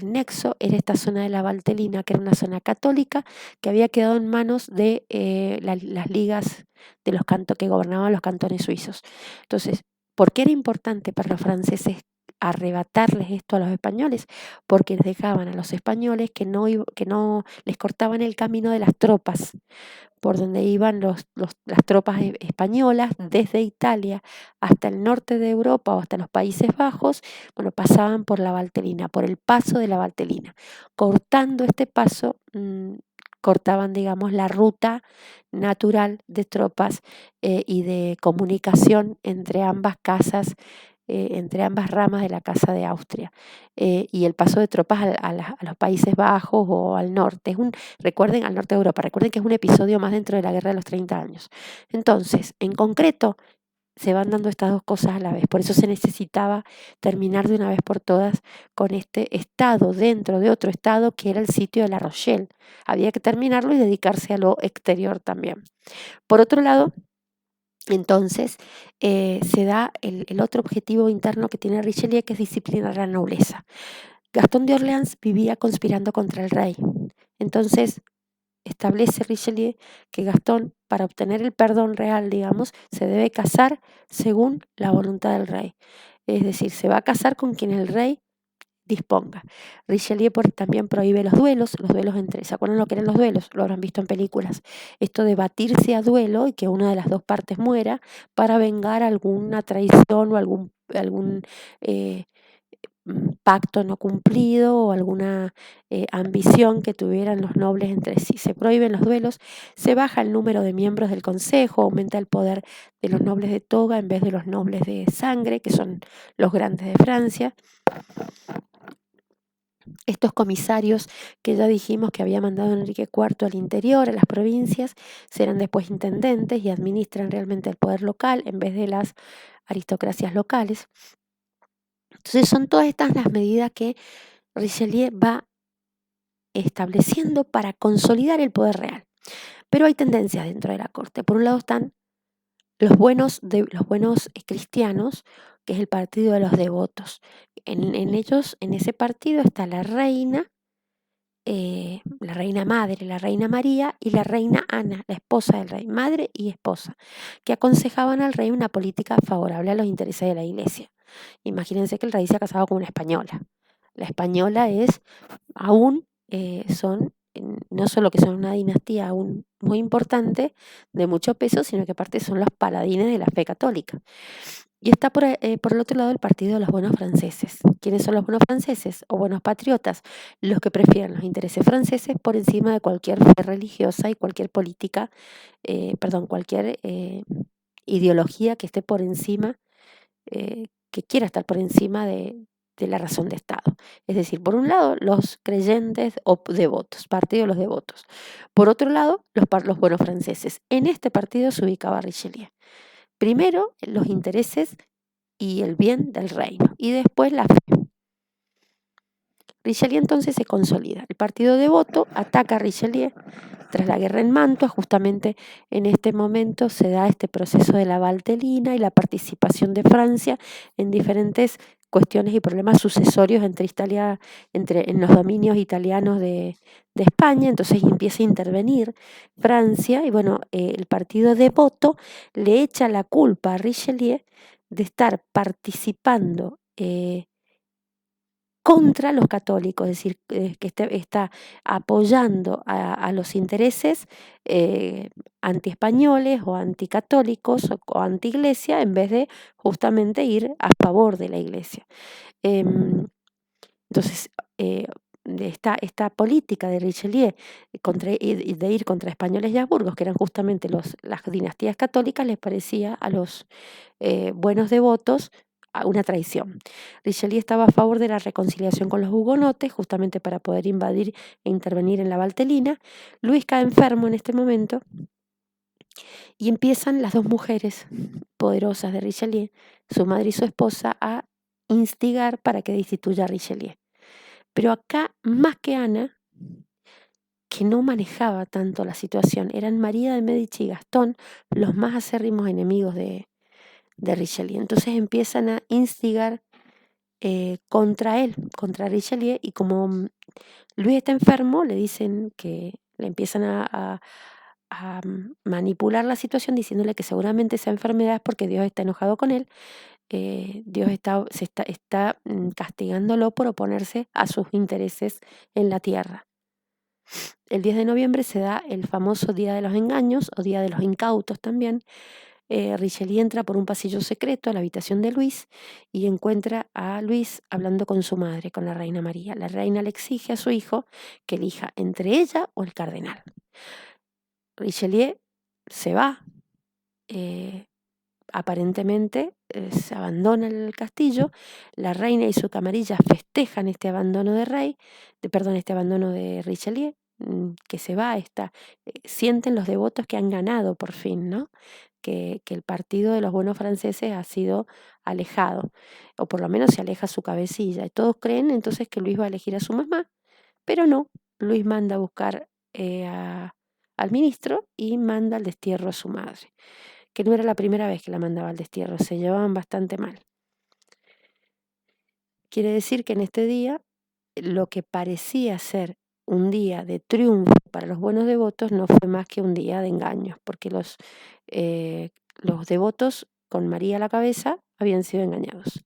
[SPEAKER 1] nexo era esta zona de la Valtelina, que era una zona católica que había quedado en manos de las ligas de los que gobernaban los cantones suizos. Entonces, ¿por qué era importante para los franceses arrebatarles esto a los españoles? Porque les dejaban a los españoles que no les cortaban el camino de las tropas por donde iban las tropas españolas desde Italia hasta el norte de Europa o hasta los Países Bajos. Bueno, pasaban por la Valtelina, por el paso de la Valtelina. Cortando este paso, cortaban, digamos, la ruta natural de tropas y de comunicación entre ambas casas, entre ambas ramas de la Casa de Austria, y el paso de tropas a los Países Bajos o al norte. Recuerden, al norte de Europa, recuerden que es un episodio más dentro de la Guerra de los 30 años. Entonces, en concreto, se van dando estas dos cosas a la vez. Por eso se necesitaba terminar de una vez por todas con este estado dentro de otro estado que era el sitio de La Rochelle. Había que terminarlo y dedicarse a lo exterior también. Por otro lado, entonces, se da el otro objetivo interno que tiene Richelieu, que es disciplinar a la nobleza. Gastón de Orleans vivía conspirando contra el rey. Entonces, establece Richelieu que Gastón, para obtener el perdón real, digamos, se debe casar según la voluntad del rey. Es decir, se va a casar con quien el rey disponga. Richelieu también prohíbe los duelos entre, ¿se acuerdan lo que eran los duelos? Lo habrán visto en películas. Esto de batirse a duelo y que una de las dos partes muera para vengar alguna traición o algún pacto no cumplido o alguna ambición que tuvieran los nobles entre sí. Se prohíben los duelos, se baja el número de miembros del consejo, aumenta el poder de los nobles de toga en vez de los nobles de sangre, que son los grandes de Francia. Estos comisarios que ya dijimos que había mandado Enrique IV al interior, a las provincias, serán después intendentes y administran realmente el poder local en vez de las aristocracias locales. Entonces son todas estas las medidas que Richelieu va estableciendo para consolidar el poder real. Pero hay tendencias dentro de la corte. Por un lado están los buenos cristianos, que es el partido de los devotos. En ellos, en ese partido está la reina madre, la reina María y la reina Ana, la esposa del rey, madre y esposa, que aconsejaban al rey una política favorable a los intereses de la iglesia. Imagínense que el rey se ha casado con una española. La española es aún son, no solo que son una dinastía aún muy importante, de mucho peso, sino que aparte son los paladines de la fe católica. Y está por el otro lado el partido de los buenos franceses. ¿Quiénes son los buenos franceses o buenos patriotas? Los que prefieren los intereses franceses por encima de cualquier fe religiosa y cualquier política, cualquier ideología que esté por encima, que quiera estar por encima de la razón de Estado. Es decir, por un lado, los creyentes o devotos, partido de los devotos. Por otro lado, los buenos franceses. En este partido se ubicaba Richelieu. Primero, los intereses y el bien del reino, y después la fe. Richelieu entonces se consolida. El partido devoto ataca a Richelieu tras la guerra en Mantua. Justamente en este momento se da este proceso de la Valtelina y la participación de Francia en diferentes cuestiones y problemas sucesorios en los dominios italianos de España. Entonces empieza a intervenir Francia y bueno, el partido devoto le echa la culpa a Richelieu de estar participando contra los católicos, es decir, que está apoyando a los intereses antiespañoles o anticatólicos o anti-iglesia en vez de justamente ir a favor de la iglesia. Entonces, de esta política de Richelieu de ir contra españoles y habsburgos, que eran justamente las dinastías católicas, les parecía a los buenos devotos una traición. Richelieu estaba a favor de la reconciliación con los hugonotes, justamente para poder invadir e intervenir en la Valtelina. Luis cae enfermo en este momento y empiezan las dos mujeres poderosas de Richelieu, su madre y su esposa, a instigar para que destituya a Richelieu. Pero acá, más que Ana, que no manejaba tanto la situación, eran María de Medici y Gastón los más acérrimos enemigos de Richelieu. Entonces empiezan a instigar contra él, contra Richelieu, y como Luis está enfermo, le dicen que le empiezan a manipular la situación diciéndole que seguramente esa enfermedad es porque Dios está enojado con él. Dios está castigándolo por oponerse a sus intereses en la tierra. El 10 de noviembre se da el famoso Día de los Engaños o Día de los Incautos también. Richelieu entra por un pasillo secreto a la habitación de Luis y encuentra a Luis hablando con su madre, con la reina María. La reina le exige a su hijo que elija entre ella o el cardenal. Richelieu se va, aparentemente se abandona el castillo. La reina y su camarilla festejan este abandono este abandono de Richelieu, que se va, sienten los devotos que han ganado por fin, ¿no? Que el partido de los buenos franceses ha sido alejado, o por lo menos se aleja su cabecilla. Y todos creen entonces que Luis va a elegir a su mamá, pero no. Luis manda a buscar al ministro y manda al destierro a su madre, que no era la primera vez que la mandaba al destierro, se llevaban bastante mal. Quiere decir que en este día, lo que parecía ser un día de triunfo para los buenos devotos no fue más que un día de engaños, porque los devotos con María a la cabeza habían sido engañados.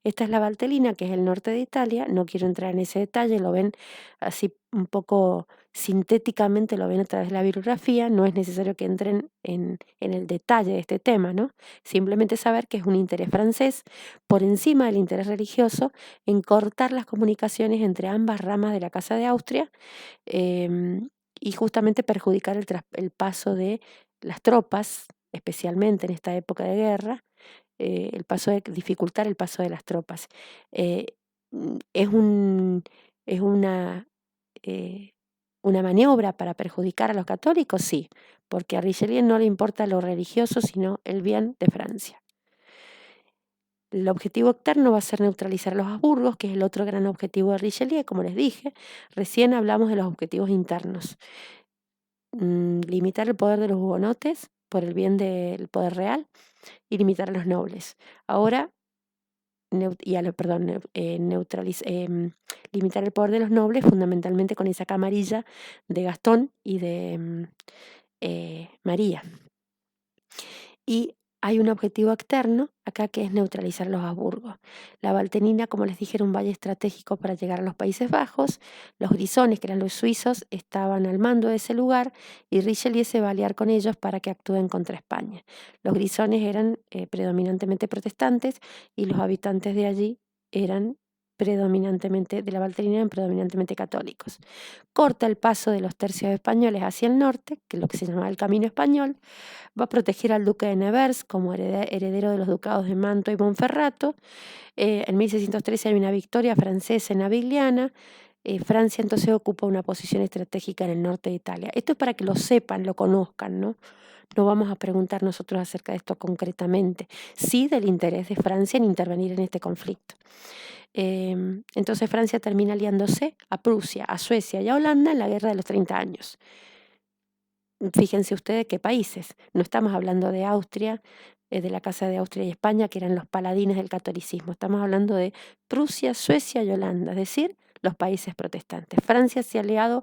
[SPEAKER 1] Esta es la Valtellina, que es el norte de Italia. No quiero entrar en ese detalle, lo ven así un poco sintéticamente, lo ven a través de la bibliografía. No es necesario que entren en el detalle de este tema, ¿no? Simplemente saber que es un interés francés por encima del interés religioso en cortar las comunicaciones entre ambas ramas de la Casa de Austria, y justamente perjudicar el paso de las tropas, especialmente en esta época de guerra, dificultar el paso de las tropas. Eh, es un, es eh, una maniobra para perjudicar a los católicos, sí, porque a Richelieu no le importa lo religioso, sino el bien de Francia. El objetivo externo va a ser neutralizar a los Habsburgos, que es el otro gran objetivo de Richelieu, como les dije. Recién hablamos de los objetivos internos. Limitar el poder de los hugonotes por el bien del poder real y limitar a los nobles. Ahora, limitar el poder de los nobles fundamentalmente con esa camarilla de Gastón y de María. Y hay un objetivo externo acá que es neutralizar los Habsburgos. La Valtellina, como les dije, era un valle estratégico para llegar a los Países Bajos. Los grisones, que eran los suizos, estaban al mando de ese lugar y Richelieu se va a aliar con ellos para que actúen contra España. Los grisones eran predominantemente protestantes y los habitantes de allí eran de la Valtellina eran predominantemente católicos. Corta el paso de los tercios españoles hacia el norte, que es lo que se llamaba el Camino Español. Va a proteger al duque de Nevers como heredero de los ducados de Mantua y Monferrato. En 1613 hay una victoria francesa en Avigliana. Francia entonces ocupa una posición estratégica en el norte de Italia. Esto es para que lo sepan, lo conozcan, ¿no? No vamos a preguntar nosotros acerca de esto concretamente, sí del interés de Francia en intervenir en este conflicto. Entonces Francia termina aliándose a Prusia, a Suecia y a Holanda en la Guerra de los 30 años. Fíjense ustedes qué países. No estamos hablando de Austria, de la Casa de Austria y España, que eran los paladines del catolicismo. Estamos hablando de Prusia, Suecia y Holanda, es decir, los países protestantes. Francia se ha aliado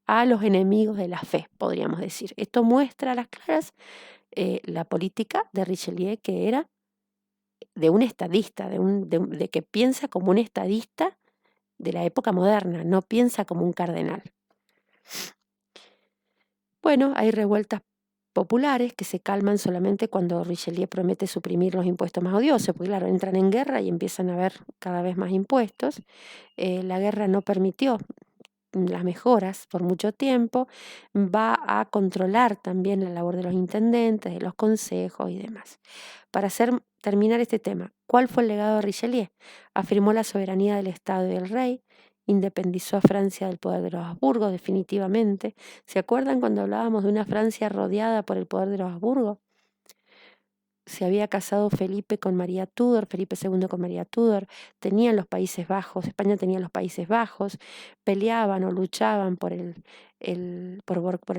[SPEAKER 1] a los enemigos de la fe, podríamos decir. Esto muestra a las claras la política de Richelieu, que era de un estadista, de que piensa como un estadista de la época moderna, no piensa como un cardenal. Bueno, hay revueltas populares que se calman solamente cuando Richelieu promete suprimir los impuestos más odiosos, porque claro, entran en guerra y empiezan a haber cada vez más impuestos. La guerra no permitió las mejoras por mucho tiempo, va a controlar también la labor de los intendentes, de los consejos y demás. Para terminar este tema, ¿cuál fue el legado de Richelieu? Afirmó la soberanía del Estado y del rey, independizó a Francia del poder de los Habsburgos definitivamente. ¿Se acuerdan cuando hablábamos de una Francia rodeada por el poder de los Habsburgos? se había casado Felipe con María Tudor, Felipe II con María Tudor, tenían los Países Bajos, España tenía los Países Bajos, peleaban o luchaban por el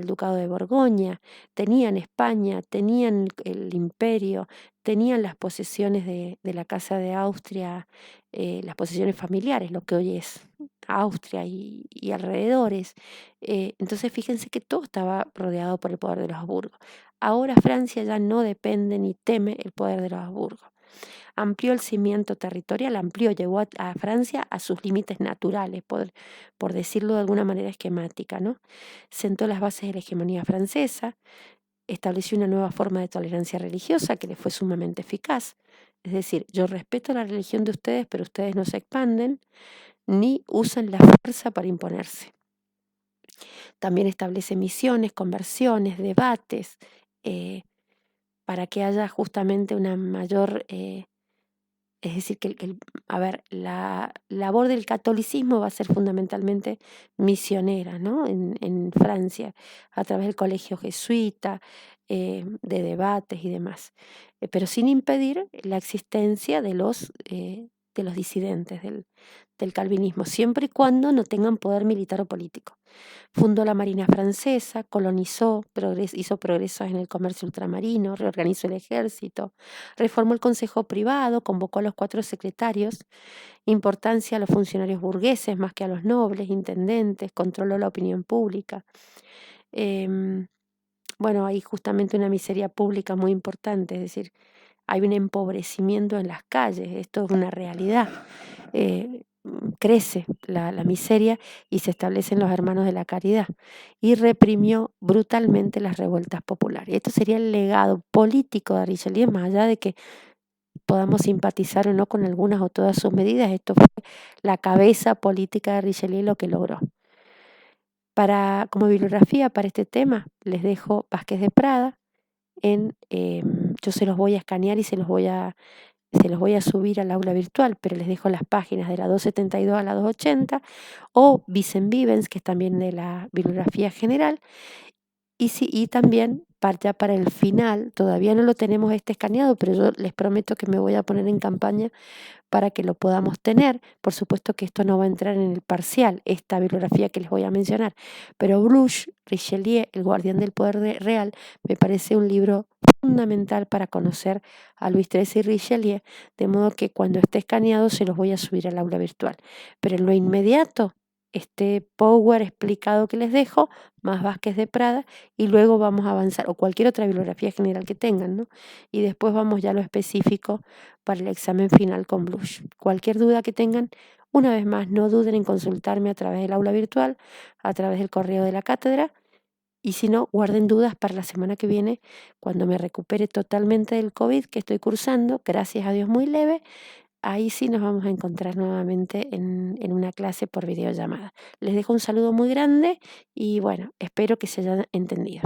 [SPEAKER 1] Ducado de Borgoña, tenían España, tenían el imperio, tenían las posesiones de la Casa de Austria, las posesiones familiares, lo que hoy es Austria y alrededores. Entonces fíjense que todo estaba rodeado por el poder de los Habsburgo. Ahora Francia ya no depende ni teme el poder de los Habsburgo. Amplió el cimiento territorial, llevó a Francia a sus límites naturales, por decirlo de alguna manera esquemática, ¿no? Sentó las bases de la hegemonía francesa, estableció una nueva forma de tolerancia religiosa que le fue sumamente eficaz. Es decir, yo respeto la religión de ustedes, pero ustedes no se expanden ni usan la fuerza para imponerse. También establece misiones, conversiones, debates, para que haya justamente una mayor, es decir, a ver, la labor del catolicismo va a ser fundamentalmente misionera, ¿no? En Francia, a través del colegio jesuita, de debates y demás, pero sin impedir la existencia de los disidentes del calvinismo, siempre y cuando no tengan poder militar o político. Fundó la Marina Francesa, colonizó, hizo progresos en el comercio ultramarino, reorganizó el ejército, reformó el Consejo Privado, convocó a los 4 secretarios, importancia a los funcionarios burgueses más que a los nobles, intendentes, controló la opinión pública. Bueno, hay justamente una miseria pública muy importante, es decir, hay un empobrecimiento en las calles, esto es una realidad. Crece la miseria y se establecen los hermanos de la caridad, y reprimió brutalmente las revueltas populares. Esto sería el legado político de Richelieu, más allá de que podamos simpatizar o no con algunas o todas sus medidas. Esto fue la cabeza política de Richelieu lo que logró. Como bibliografía para este tema les dejo Vázquez de Prada. Yo se los voy a escanear y se los voy a subir al aula virtual, pero les dejo las páginas de la 272 a la 280, o Vicen Vivens, que es también de la bibliografía general. Y también, ya para el final, todavía no lo tenemos escaneado, pero yo les prometo que me voy a poner en campaña para que lo podamos tener. Por supuesto que esto no va a entrar en el parcial, esta bibliografía que les voy a mencionar, pero Bluch, Richelieu, El guardián del poder real, me parece un libro fundamental para conocer a Luis XIII y Richelieu, de modo que cuando esté escaneado se los voy a subir al aula virtual. Pero en lo inmediato, este Power explicado que les dejo, más Vázquez de Prada, y luego vamos a avanzar, o cualquier otra bibliografía general que tengan, ¿no? Y después vamos ya a lo específico para el examen final con Bluch. Cualquier duda que tengan, una vez más, no duden en consultarme a través del aula virtual, a través del correo de la cátedra, y si no, guarden dudas para la semana que viene, cuando me recupere totalmente del COVID que estoy cursando, gracias a Dios muy leve. Ahí sí nos vamos a encontrar nuevamente en una clase por videollamada. Les dejo un saludo muy grande y bueno, espero que se hayan entendido.